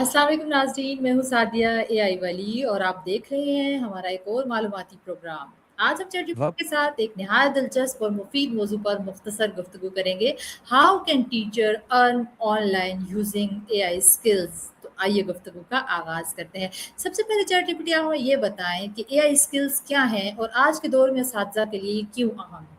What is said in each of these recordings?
अस्सलाम वालेकुम नाज़रीन, मैं हूँ सादिया एआई वाली और आप देख रहे हैं हमारा एक और मालूमाती प्रोग्राम। आज हम वक़्त चैटजीपीटी के साथ एक नहायत दिलचस्प और मुफीद मौजू पर मुख्तसर गुफ्तगू करेंगे। How can teacher earn online using AI skills? तो आइए गुफ्तगू का आगाज़ करते हैं। सबसे पहले चैटजीपीटी आप हमें ये बताएं कि एआई स्किल्स क्या हैं और आज के दौर में असातिज़ा के लिए क्यों अहम हैं?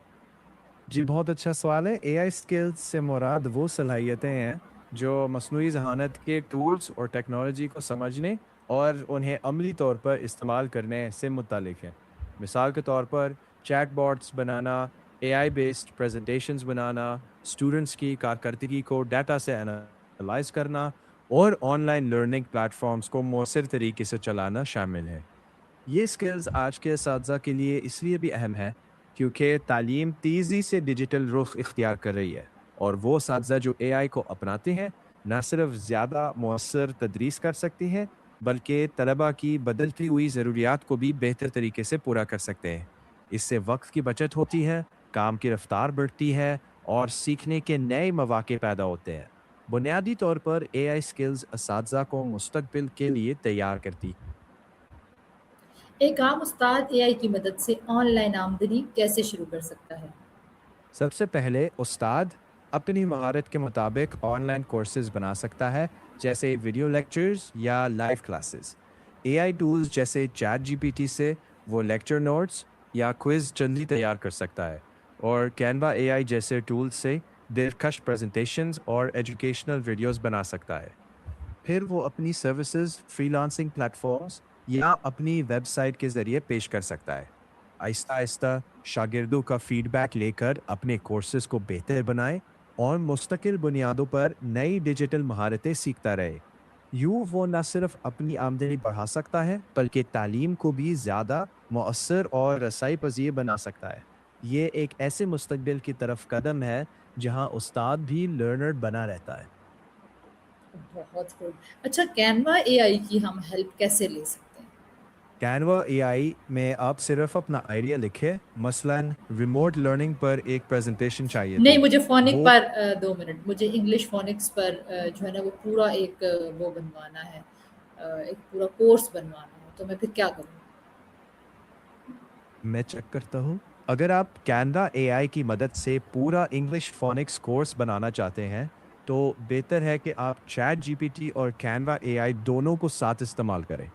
जी, बहुत अच्छा सवाल है। एआई स्किल्स से मुराद वो सलाहियतें हैं, जो मस्नूई ज़हानत के टूल्स और टेक्नोलॉजी को समझने और उन्हें अमली तौर पर इस्तेमाल करने से मुत्तल्लिक हैं। मिसाल के तौर पर चैटबॉट्स बनाना, एआई बेस्ड प्रेज़ेंटेशंस बनाना, स्टूडेंट्स की कारकर्दगी को डाटा से एनालाइज़ करना और ऑनलाइन लर्निंग प्लेटफ़ॉर्म्स को मौसर तरीके से चलाना शामिल है। ये स्किल्स आज के असातिज़ा के लिए इसलिए भी अहम है क्योंकि तालीम तेज़ी से डिजिटल रुख इख्तियार कर रही है और वो असातिज़ा जो एआई को अपनाते हैं न सिर्फ ज़्यादा मौसर तदरीस कर सकती हैं बल्कि तलबा की बदलती हुई ज़रूरियात को भी बेहतर तरीके से पूरा कर सकते हैं। इससे वक्त की बचत होती है, काम की रफ्तार बढ़ती है और सीखने के नए मौके पैदा होते हैं। बुनियादी तौर पर एआई स्किल्स असातिज़ा को मुस्तकबिल के लिए तैयार करती। एक आम उस्ताद एआई की मदद से ऑनलाइन आमदनी कैसे शुरू कर सकता है? सबसे पहले उस्ताद अपनी महारत के मुताबिक ऑनलाइन कोर्सेज बना सकता है, जैसे वीडियो लेक्चर्स या लाइव क्लासेस। एआई टूल्स जैसे चैट जीपीटी से वो लेक्चर नोट्स या क्विज जल्दी तैयार कर सकता है और कैनवा एआई जैसे टूल्स से दिलकश प्रेजेंटेशंस और एजुकेशनल वीडियोस बना सकता है। फिर वो अपनी सर्विसेज फ्रीलांसिंग प्लेटफॉर्म्स या अपनी वेबसाइट के ज़रिए पेश कर सकता है। आहिस्ता आहिस्ता शागिर्दों का फीडबैक लेकर अपने कोर्सेज को बेहतर बनाए और मुस्तकिल बुनियादों पर नई डिजिटल महारतें सीखता रहे। यूँ वो न सिर्फ अपनी आमदनी बढ़ा सकता है बल्कि तालीम को भी ज़्यादा मौसर और रसाई पजीर बना सकता है। ये एक ऐसे मुस्तकबिल की तरफ कदम है जहाँ उस्ताद भी लर्नर बना रहता है। बहुत खूब। अच्छा, कैनवा एआई की हम हेल्प कैसे ले सकते हैं? कैनवा एआई में आप सिर्फ अपना आइडिया लिखें, मसलन रिमोट लर्निंग पर एक प्रेजेंटेशन चाहिए नहीं, तो मुझे फ़ोनिक वो पर 2 मिनट, मुझे इंग्लिश फ़ोनिक्स पर जो है ना वो पूरा एक वो बनवाना है, एक पूरा कोर्स बनवाना है, तो मैं फिर क्या करूँ? मैं चेक करता हूँ। अगर आप कैनवा एआई की मदद से पूरा इंग्लिश फोनिक्स कोर्स बनाना चाहते हैं, तो बेहतर है कि आप चैट जीपीटी और कैनवा एआई दोनों को साथ इस्तेमाल करें।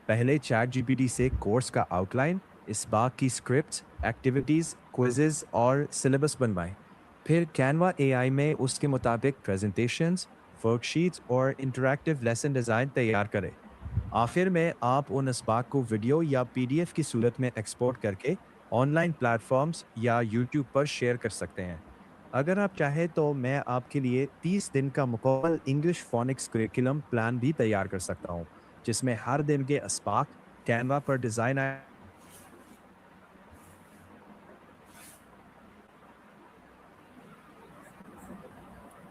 पहले चैट जीपीटी से कोर्स का आउटलाइन, इस बात की स्क्रिप्ट, एक्टिविटीज, क्विजेज और सिलेबस बनवाएं। फिर कैनवा एआई में उसके मुताबिक प्रेजेंटेशंस, वर्कशीट्स और इंटरैक्टिव लेसन डिज़ाइन तैयार करें। आखिर में आप उन इसबाक को वीडियो या पीडीएफ की सूरत में एक्सपोर्ट करके ऑनलाइन प्लेटफॉर्म्स या यूट्यूब पर शेयर कर सकते हैं। अगर आप चाहें तो मैं आपके लिए 30 दिन का मुकम्मल इंग्लिश फोनिक्स करिकुलम प्लान भी तैयार कर सकता हूँ, जिसमें हर दिन के इसबाक कैनवा पर डिज़ाइन आए।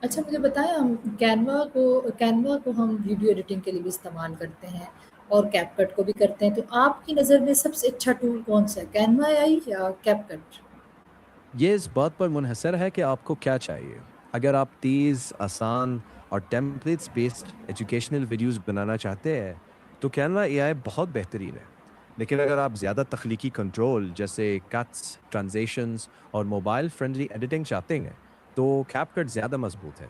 अच्छा, मुझे बताएँ, हम कैनवा को हम वीडियो एडिटिंग के लिए भी इस्तेमाल करते हैं और कैपकट को भी करते हैं, तो आपकी नज़र में सबसे अच्छा टूल कौन-सा है? कैनवा एआई या कैपकट? ये इस बात पर मुनहसर है कि आपको क्या चाहिए। अगर आप तेज़, आसान और टेम्पलेट्स बेस्ड एजुकेशनल वीडियोस बनाना चाहते हैं, तो कैनवा एआई बहुत बेहतरीन है। लेकिन अगर आप ज़्यादा तख्लीकी कंट्रोल जैसे कट्स, ट्रांजिशंस और मोबाइल फ्रेंडली एडिटिंग चाहते हैं, तो कैपकट ज़्यादा मजबूत है।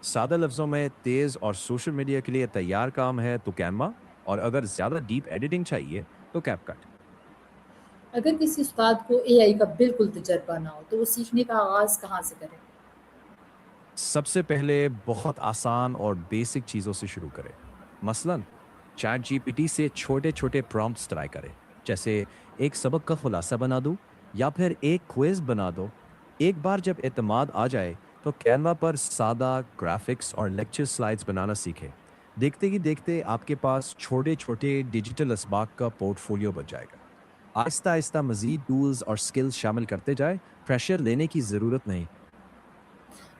सादा लफ्ज़ों में तेज़ और सोशल मीडिया के लिए तैयार काम है तो कैनवा, और अगर ज़्यादा डीप एडिटिंग चाहिए तो कैपकट। अगर किसी उस्ताद को एआई का बिल्कुल तजर्बा ना हो, तो वो सीखने का आगाज़ कहाँ से करें? सबसे पहले बहुत आसान और बेसिक चीज़ों से शुरू करें। मसलन चैट जीपीटी से छोटे छोटे प्रॉम्प्ट्स ट्राई करें, जैसे एक सबक का खुलासा बना दो या फिर एक क्विज बना दो। एक बार जब एतमाद आ जाए तो कैनवा पर सादा ग्राफिक्स और लेक्चर स्लाइड्स बनाना सीखें। देखते ही देखते आपके पास छोटे छोटे डिजिटल असबाक का पोर्टफोलियो बन जाएगा। आहिस्ता आहिस्ता मजीद टूल्स और स्किल्स शामिल करते जाए, प्रेशर लेने की ज़रूरत नहीं।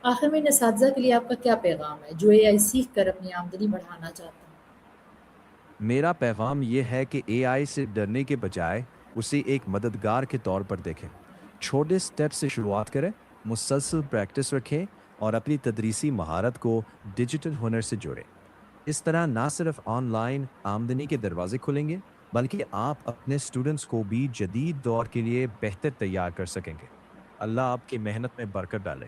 आखिर में इन असातिज़ा के लिए आपका क्या पैगाम है, जो एआई सीख कर अपनी आमदनी बढ़ाना चाहते हैं? मेरा पैगाम ये है कि एआई से डरने के बजाय उसे एक मददगार के तौर पर देखें। छोटे स्टेप से शुरुआत करें, मुसलसल प्रैक्टिस रखें और अपनी तदरीसी महारत को डिजिटल हुनर से जोड़ें। اس طرح نہ صرف آن لائن آمدنی کے دروازے کھلیں گے بلکہ آپ اپنے اسٹوڈنٹس کو بھی جدید دور کے لیے بہتر تیار کر سکیں گے۔ اللہ آپ کی محنت میں برکت ڈالے۔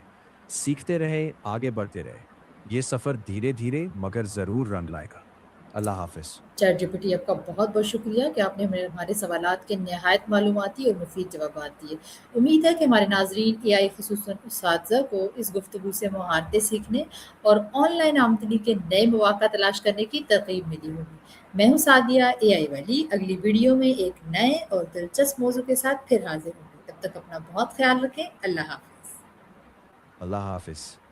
سیکھتے رہے، آگے بڑھتے رہے۔ یہ سفر دھیرے دھیرے مگر ضرور رنگ لائے گا۔ اللہ حافظ۔ چیٹ جی پی ٹی آپ کا بہت بہت شکریہ کہ آپ نے ہمارے سوالات کے نہایت معلوماتی اور مفید جوابات دیے۔ امید ہے کہ ہمارے ناظرین اے آئی خصوصاً اساتذہ کو اس گفتگو سے مہارتیں سیکھنے اور آن لائن آمدنی کے نئے مواقع تلاش کرنے کی ترغیب ملی ہوگی۔ میں ہوں سعدیہ اے آئی والی، اگلی ویڈیو میں ایک نئے اور دلچسپ موضوع کے ساتھ پھر حاضر ہوں گی۔ تب تک اپنا بہت خیال رکھیں۔ اللہ حافظ۔ اللہ حافظ۔